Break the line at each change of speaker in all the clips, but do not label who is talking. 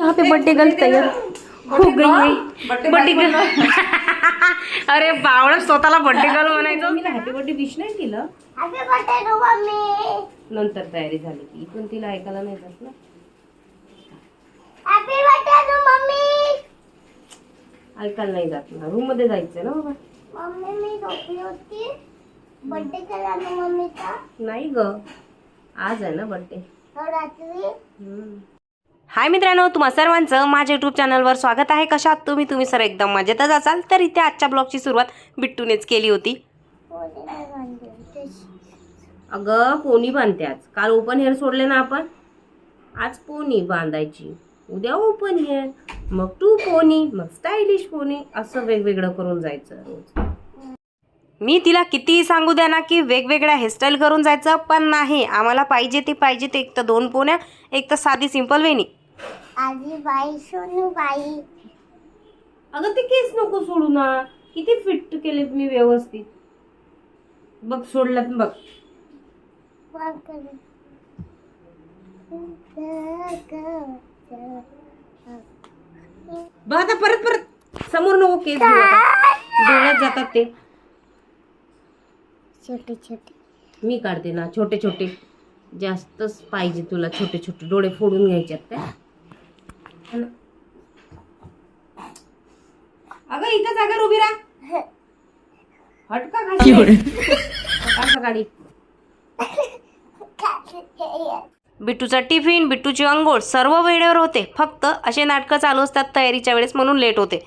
वहाँ पे birthday girl तैयार हो गई है। बर्थडे गर्ल अरे बावळा, स्वतःला बर्थडे गर्ल म्हणायचं. मी हॅपी बर्थडे विश नाही केलं.
Happy birthday to mummy.
नंतर तयारी झाली की इथून तिला ऐकायला नाही जात ना.
Happy birthday to mummy.
ऐकायला नाही जात ना. रूम मध्ये जायचंय ना बाबा.
मम्मी मी झोपली होती. बर्थडे केला ना मम्मीचा.
नाही ग, आज आहे ना बर्थडे.
रात्री.
हाय मित्रांनो, तुम्हा सर्वांचं माझ्या यूट्यूब चॅनलवर स्वागत आहे. कशात तुम्ही सर एकदम मजेतच असाल. तर इथे आजच्या ब्लॉगची सुरुवात बिट्टूनेच केली होती. अगं पोनी बांधते आज. काल ओपन हेअर सोडले ना आपण, आज पोनी बांधायची, उद्या ओपन हेअर, मग टू पोनी, मग स्टायलिश पोनी, असं वेगवेगळं करून जायचं रोज. मी तिला कितीही सांगू द्या ना की वेगवेगळ्या हेअरस्टाईल करून जायचं, पण नाही, आम्हाला पाहिजे ते एक तर 2 पोन्या, एक तर साधी सिंपल वेणी.
आजी बाई सोनू बाई.
अगं ते केस नको सोडू ना, किती फिट केले तुम्ही व्यवस्थित. बघ सोडलं बघ. बघ आता परत समोर नको केस डोळ्यात जातात ते.
छोटे छोटे
मी काढते ना छोटे छोटे. जास्तच पाहिजे तुला छोटे छोटे डोळे फोडून घ्यायच्यात काय. अगं इथं जागा उभी राहा. हटका खाली सकाळी. बिट्टूचा टिफिन, बिट्टूची अंघोळ सर्व वेळेवर होते. फक्त असे नाटकं चालू असतात तयारीच्या वेळेस, म्हणून लेट होते.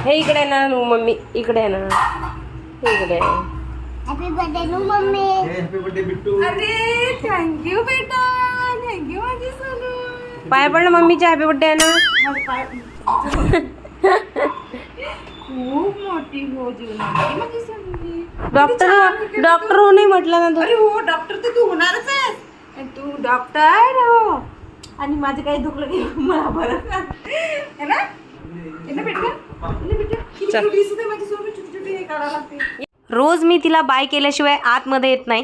हे इकडे ना मम्मी, इकडे ना, इकडे.
Happy birthday to mummy.
Happy birthday Bittu.
अरे थँक्यू बेटा, थँक्यू माझी सोनू. पाय पड ना मम्मीच्या. हॅपी बर्थडे आहे ना.
खूप मोठी हो जीवनामध्ये माझी संधी.
डॉक्टर हो नाही म्हटलं ना तू.
अरे हो, डॉक्टर तर तू होणारच आहेस. आणि तू डॉक्टर हो, आणि माझं काही दुखलं की मला बरं का है ना. बेटा किती छोटी सुद्धा माझी सोबत छोटी हे करावं लागते.
रोज मी तिला बाय केल्याशिवाय आतमध्ये येत नाही.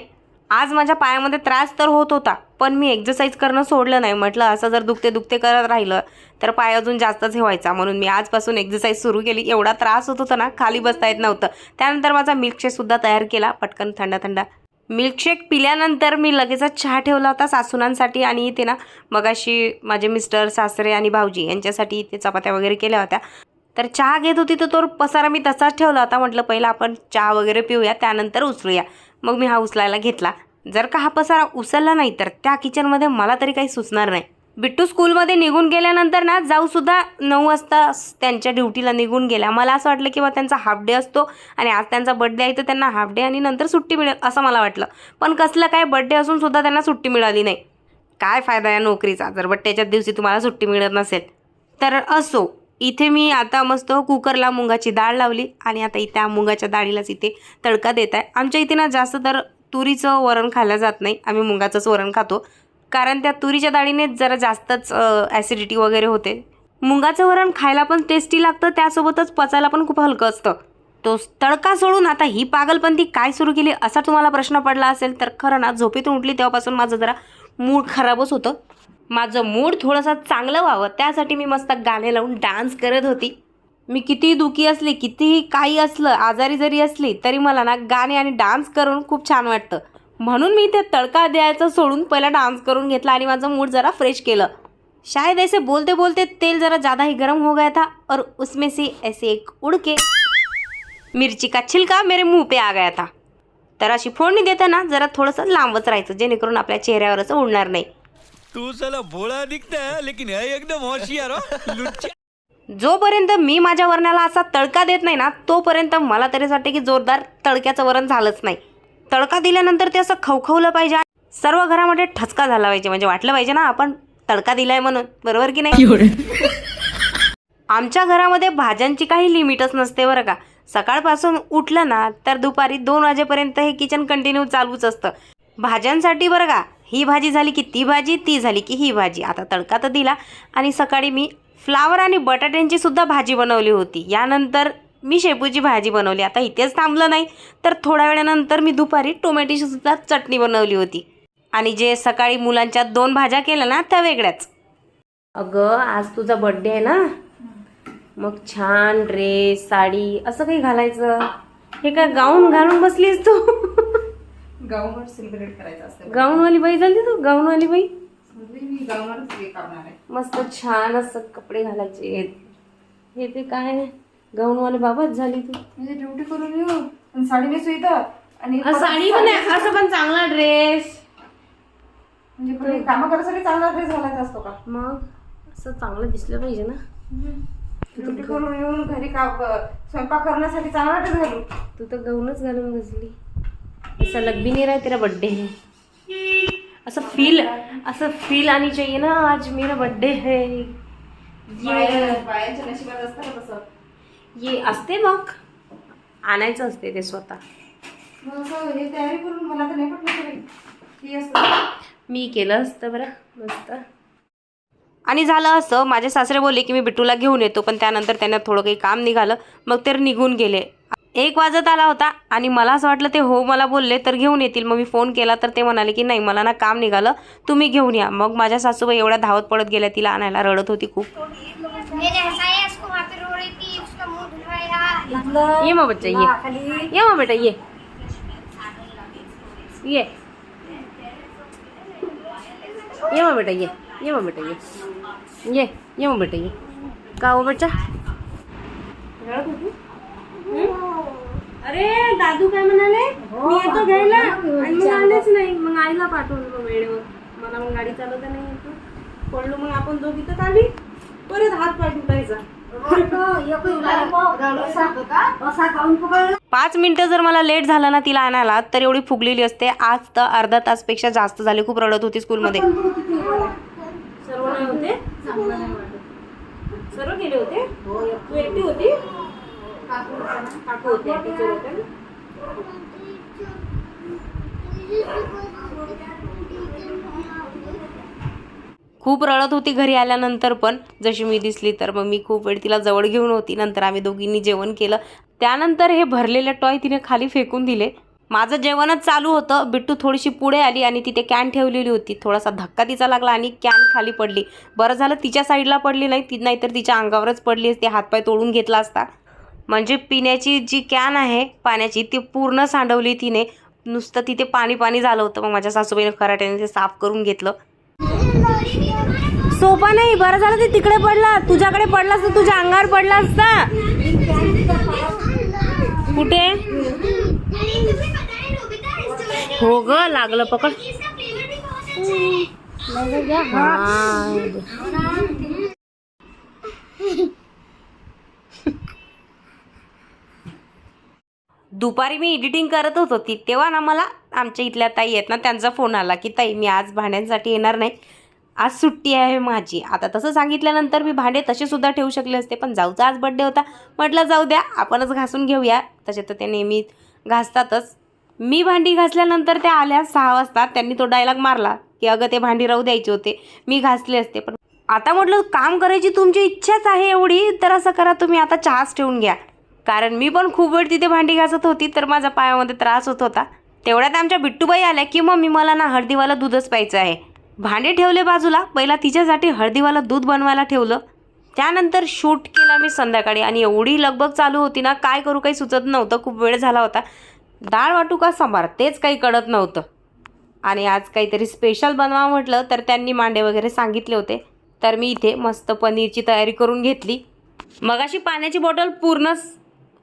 आज माझ्या पायामध्ये त्रास तर होत होता, पण मी एक्सरसाइज करणं सोडलं नाही. म्हटलं असं जर दुखते करत राहिलं तर पाय अजून जास्तच हेवायचा, म्हणून मी आजपासून एक्सरसाइज सुरू केली. एवढा त्रास होत होता ना, खाली बसता येत नव्हतं. त्यानंतर माझा मिल्कशेकसुद्धा तयार केला पटकन थंडा. मिल्कशेक पिल्यानंतर मी लगेचच चहा ठेवला होता सासूनांसाठी. आणि इथे ना मगाशी माझे मिस्टर, सासरे आणि भाऊजी यांच्यासाठी इथे चपात्या वगैरे केल्या होत्या. तर चहा घेत होती तर तो पसारा मी तसाच ठेवला होता. म्हटलं पहिला आपण चहा वगैरे पिऊया, त्यानंतर उचलूया. मग मी हा उचलायला घेतला. जर का हा पसारा उचलला नाही तर त्या किचनमध्ये मला तरी काही सुचणार नाही. बिट्टू स्कूलमध्ये निघून गेल्यानंतर ना जाऊसुद्धा 9 वाजता त्यांच्या ड्युटीला निघून गेल्या. मला असं वाटलं की बा त्यांचा हाफ डे असतो आणि आज त्यांचा बर्थडे आहे तर त्यांना हाफ डे आणि नंतर सुट्टी मिळेल असं मला वाटलं. पण कसलं काय, बर्थडे असून सुद्धा त्यांना सुट्टी मिळाली नाही. काय फायदा या नोकरीचा जर बर्थडेच्याच दिवशी तुम्हाला सुट्टी मिळत नसेल तर. असो, इथे मी आता मस्त कुकरला मुगाची डाळ लावली आणि आता त्या मुगाच्या डाळीलाच इथे तडका देत आहे. आमच्या इथे ना जास्त तर तुरीचं वरण खाल्लं जात नाही, आम्ही मुगाचंच वरण खातो. कारण त्या तुरीच्या डाळीने जरा जास्तच ॲसिडिटी वगैरे होते. मुगाचं वरण खायला पण टेस्टी लागतं, त्यासोबतच पचायला पण खूप हलकं असतं. तो तडका सोडून आता ही पागलपंथी काय सुरू केली असा तुम्हाला प्रश्न पडला असेल तर खरं ना, झोपेतून उठली तेव्हापासून माझं जरा मूड खराबच होतं. माझं मूड थोडंसं चांगलं व्हावं त्यासाठी मी मस्त गाणे लावून डान्स करत होती. मी कितीही दुखी असले, कितीही काही असलं, आजारी जरी असली तरी मला ना गाणे आणि डान्स करून खूप छान वाटतं. म्हणून मी ते तडका द्यायचं सोडून पहिला डान्स करून घेतला आणि माझं मूड जरा फ्रेश केलं. शायद ऐसे बोलते बोलते तेल जरा ज़्यादा ही गर्म हो गया था और उसमें से ऐसे एक उड़ के मिर्ची का छिलका मेरे मुंह पे आ गया था. तर अशी फोडणी देताना जरा थोडंसं लांबच राहायचं जेणेकरून आपल्या चेहऱ्यावर असं उडणार नाही.
तू साला भोळा दिखता है लेकिन है एकदम होशियार हो लुच्चा.
जोपर्यंत मी माझ्या वरणाला असा तडका देत नाही ना तोपर्यंत मला तरी वाटते की जोरदार तडक्याचं वरण झालंच नाही. तडका दिल्यानंतर ते असं खवखवलं पाहिजे, सर्व घरामध्ये ठसका झाला पाहिजे, म्हणजे वाटलं पाहिजे ना आपण तडका दिलाय म्हणून, बरोबर की नाही. आमच्या घरामध्ये भाज्यांची काही लिमिटच नसते बरं का. सकाळपासून उठलं ना तर दुपारी 2 वाजेपर्यंत हे किचन कंटिन्यू चालूच असतं भाज्यांसाठी बरं का. ही भाजी झाली की ती भाजी, ती झाली की ही भाजी. आता तडका तर दिला आणि सकाळी मी फ्लावर आणि बटाट्यांची सुद्धा भाजी बनवली होती. यानंतर मी शेपूची भाजी बनवली. आता इथेच थांबलं नाही तर थोड्या वेळानंतर मी दुपारी टोमॅटोची सुद्धा चटणी बनवली होती. आणि जे सकाळी मुलांच्या 2 भाज्या केल्या ना त्या वेगळ्याच. अगं आज तुझा बर्थडे आहे ना, मग छान ड्रेस साडी असं काही घालायचं. हे काय गाऊन घालून बसलीस तू?
गाऊनवर सेलिब्रेट करायचं असतं.
गाऊनवाली बाई झाली तू, गाऊनवाली बाई.
मी गाऊनवरच हे करणार आहे.
मस्त छान असं कपडे घालायचे. हे ते काय गाऊनवाले बाबाच झाली तू.
म्हणजे ड्युटी करून येऊ पण साडी नेसू इथं आणि
साडी पण आहे, असं पण चांगला ड्रेस.
म्हणजे कामं करायसाठी चांगला ड्रेस घालायचा असतो का?
मग असं चांगलं दिसलं पाहिजे ना.
ड्युटी करून येऊन घरी स्वयंपाक करण्यासाठी चांगला ड्रेस घालू.
तू तर गाऊनच घालून बसली. ऐसा लग भी नहीं रहा है तेरा बर्थडे है. असं फील आनी चाहिए ना, आज मेरा बर्थडे है.
बायांच्या नशिबात असतं का तसं?
ये असते मग आणायचं असते ते स्वतः.
मग असं हे तयारी करून मला तर नाही पटलं. हे असतं
मी केलं असतं बरं मस्त. आणि झालं असं, माझे सासरे बोलले की मी बिट्टूला घेऊन येतो, पण त्यानंतर त्यांना थोडं काही काम निघालं, मग ते निघून गेले. 1 वाजत आला होता आणि मला असं वाटलं ते हो मला बोलले तर घेऊन येतील. मग मी फोन केला तर ते म्हणाले की नाही मला ना काम निघालं, तुम्ही घेऊन या. मग माझ्या सासूबाई एवढ्या धावत पडत गेल्या तिला आणायला, रडत होती खूप. ये मग बच्चा ये मग बेटा ये मग बेटा ये मग बेटा ये मग बेटा ये. का हो बच्चा रडत होती? अरे दादू काय म्हणाले, मी येतो घ्यायला आणि मग आलेच नाही. मग आईला पाठवलं मग वेळेवर. मला मग गाडी चालवता नाही येतो. पडलो मग आपण दोघी तर आली, परत हात पाय दुखायचा. 5 मिनिटं जर मला लेट झालं ना तिला आणायला तर एवढी फुगलेली असते. आज तर अर्धा तासपेक्षा जास्त झाले. खूप रडत होती स्कूलमध्ये. सर्व नाही होते, सर्व गेले होते. तू एकटी होती, काकू होते, टीचर होते. खूप रडत होती घरी आल्यानंतर, पण जशी मी दिसली तर मग मी खूप वेळ तिला जवळ घेऊन होती. नंतर आम्ही दोघींनी जेवण केलं. त्यानंतर हे भरलेले टॉय तिने खाली फेकून दिले. माझं जेवणच चालू होतं. बिट्टू थोडीशी पुढे आली आणि तिथे कॅन ठेवलेली होती. थोडासा धक्का तिचा लागला आणि कॅन खाली पडली. बरं झालं तिच्या साईडला पडली नाही, नाहीतर तिच्या अंगावरच पडली असती. हातपाय तोडून घेतला असता. म्हणजे पिण्याची जी कॅन आहे पाण्याची ती पूर्ण सांडवली तिने. नुसतं तिथे पाणी झालं होतं. मग माझ्या सासूबाईने खराट्याने ते साफ करून घेतलं. सोपा नाही, बरं झालं ते तिकडे पडला. तुझ्याकडे पडला असता, तुझ्या अंगावर पडला असता. कुठे हो ग लागलं, पकड. दुपारी मी एडिटिंग करत होती तेव्हा ना मला आमच्या इथल्या ताई आहेत ना त्यांचा फोन आला की ताई मी आज भांड्यांसाठी येणार नाही, आज सुट्टी आहे माझी. आता तसं सांगितल्यानंतर मी भांडे तसे सुद्धा ठेवू शकले असते, पण जाऊचा आज बड्डे होता. म्हटलं जाऊ द्या आपणच घासून घेऊया. तसे तर ते नेहमी घासतातच. मी भांडी घासल्यानंतर त्या आल्या 6 वाजता. त्यांनी तो डायलॉग मारला की अगं ते भांडी राहू द्यायचे होते, मी घासले असते. पण आता म्हटलं काम करायची तुमची इच्छाच आहे एवढी तर असं करा तुम्ही आता चहाच ठेवून घ्या. कारण मी पण खूप वेळ तिथे भांडी घासत होती तर माझ्या पायामध्ये त्रास होत होता. तेवढ्यात आमच्या बिट्टूबाई आल्या की मम्मी मला ना हळदीवाला दूधच प्यायचं आहे. भांडे ठेवले बाजूला, पहिला तिच्यासाठी हळदीवाला दूध बनवायला ठेवलं. त्यानंतर शूट केला मी संध्याकाळी आणि एवढी लगबग चालू होती ना काय करू काही सुचत नव्हतं. खूप वेळ झाला होता. डाळ वाटू का सांबार तेच काही कळत नव्हतं. आणि आज काहीतरी स्पेशल बनवा म्हटलं तर त्यांनी मांडे वगैरे सांगितले होते. तर मी इथे मस्त पनीरची तयारी करून घेतली. मगाशी पाण्याची बॉटल पूर्ण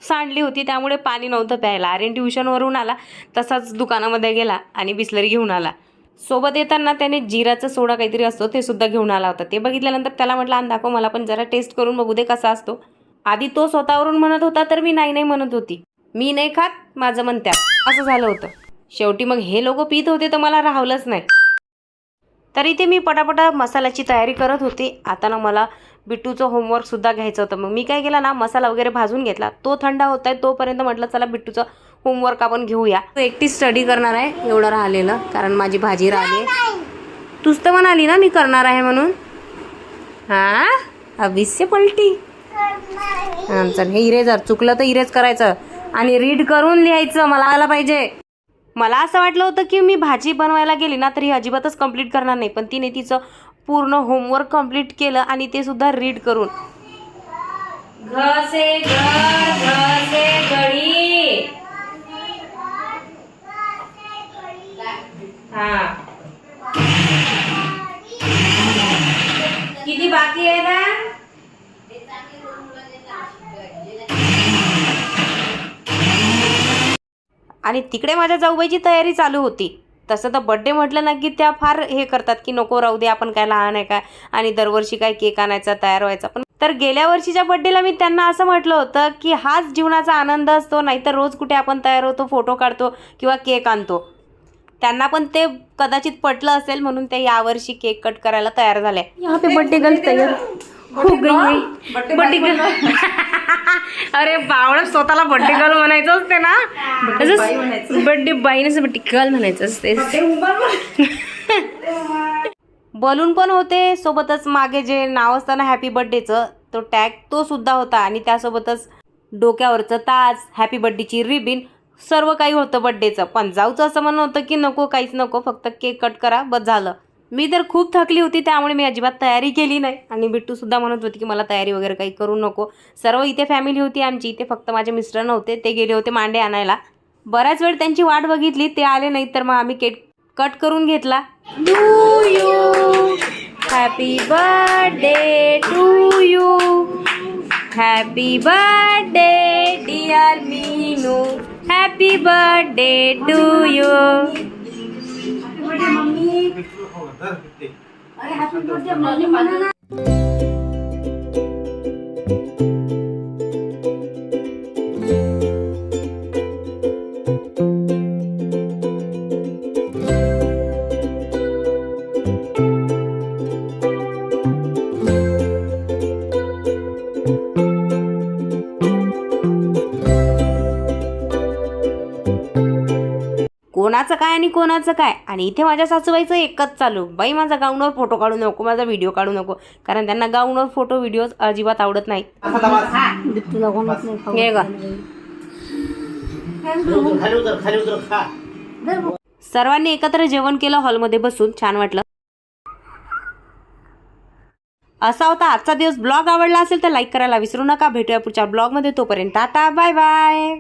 सांडली होती त्यामुळे पाणी नव्हतं प्यायला. आर्यन ट्युशनवरून आला तसाच दुकानामध्ये गेला आणि बिस्लरी घेऊन आला. सोबत येताना त्याने जिराचा सोडा काहीतरी असतो ते सुद्धा घेऊन आला होता. ते बघितल्यानंतर त्याला म्हटलं आण दाखव मला पण जरा टेस्ट करून बघू दे कसा असतो. आधी तो स्वतःवरून म्हणत होता तर मी नाही म्हणत होती. मी नाही खात माझं म्हणत्यात असं झालं होतं. शेवटी मग हे लोक पित होते तर मला राहवलंच नाही. तर इथे मी पटापटा मसाल्याची तयारी करत होते. आता ना मला बिट्टूचं होमवर्कसुद्धा घ्यायचं होतं. मग मी काय केलं ना मसाला वगैरे भाजून घेतला. तो थंड होत आहे तोपर्यंत म्हटलं चला बिट्टूचं होमवर्क आपण घेऊया. तो एकटी स्टडी करणार आहे एवढं राहिलेलं, कारण माझी भाजी राहिली. तूच तर म्हणाली ना मी करणार आहे म्हणून. हां अभिस्य पलटी. हां चल हे इरेजर चुकलं तर इरेज करायचं आणि रीड करून लिहायचं मला आला पाहिजे. मला असं वाटलं होतं की मी भाजी बनवायला गेली ना तर ही अजिबातच कंप्लीट करणार नाही, पण तिने तिचं पूर्ण होमवर्क कंप्लीट केलं आणि ते सुद्धा रीड करून. घ से घर, घ से घडी. हा किती बाकी आहे ना? आणि तिकडे माझ्या जाऊबाईची तयारी चालू होती. तसं तर बड्डे म्हटलं ना की त्या फार हे करतात की नको राहू दे, आपण काय लहान आहे काय, आणि दरवर्षी काय केक आणायचा, तयार व्हायचा. पण तर गेल्या वर्षीच्या बड्डेला मी त्यांना असं म्हटलं होतं की हाच जीवनाचा आनंद असतो, नाहीतर रोज कुठे आपण तयार होतो, फोटो काढतो किंवा केक आणतो. त्यांना पण ते कदाचित पटलं असेल म्हणून ते यावर्षी केक कट करायला तयार झाले. यहाँ पे बर्थडे गर्ल तयार हो गई है. Birthday girl. अरे बावळा, स्वतःला बर्थडे गर्ल म्हणायचं असते ना, बर्थडे बाई नसते, बर्थडे गर्ल म्हणायचं असते. बलून पण होते सोबतच, मागे जे नाव असतं ना हॅपी बर्थडेचं, तो टॅग तो सुद्धा होता, आणि त्यासोबतच डोक्यावरचं ताज, हॅपी बर्थडेची रिबिन, सर्व काही होतं बड्डेचं. पण जाऊचं असं म्हणणं होतं की नको, काहीच नको, फक्त केक कट करा बस झालं. मी तर खूप थकली होती, त्यामुळे मी अजिबात तयारी केली नाही. आणि बिट्टूसुद्धा म्हणत होती की मला तयारी वगैरे काही करू नको. सर्व इथे फॅमिली होती आमची, इथे फक्त माझे मिस्टर नव्हते, ते गेले होते मांडे आणायला. बऱ्याच वेळ त्यांची वाट बघितली, ते आले नाही, तर मग आम्ही केक कट करून घेतला. To you happy birthday to you, happy birthday dear Meenu, happy birthday to you. कोणाचं काय आणि कोणाचं काय. आणि इथे माझ्या सासूबाईचं एकच चालू, बाई माझा गाऊनवर फोटो काढू नको, माझा व्हिडिओ काढू नको, कारण त्यांना गाऊनवर फोटो व्हिडिओज अजिबात आवडत नाही. हे का सर्वांनी एकत्र जेवण केलं हॉलमध्ये बसून, छान वाटलं. असा होता आजचा दिवस. ब्लॉग आवडला असेल तर लाईक करायला विसरू नका. भेटूया पुढच्या ब्लॉगमध्ये, तोपर्यंत टाटा बाय बाय.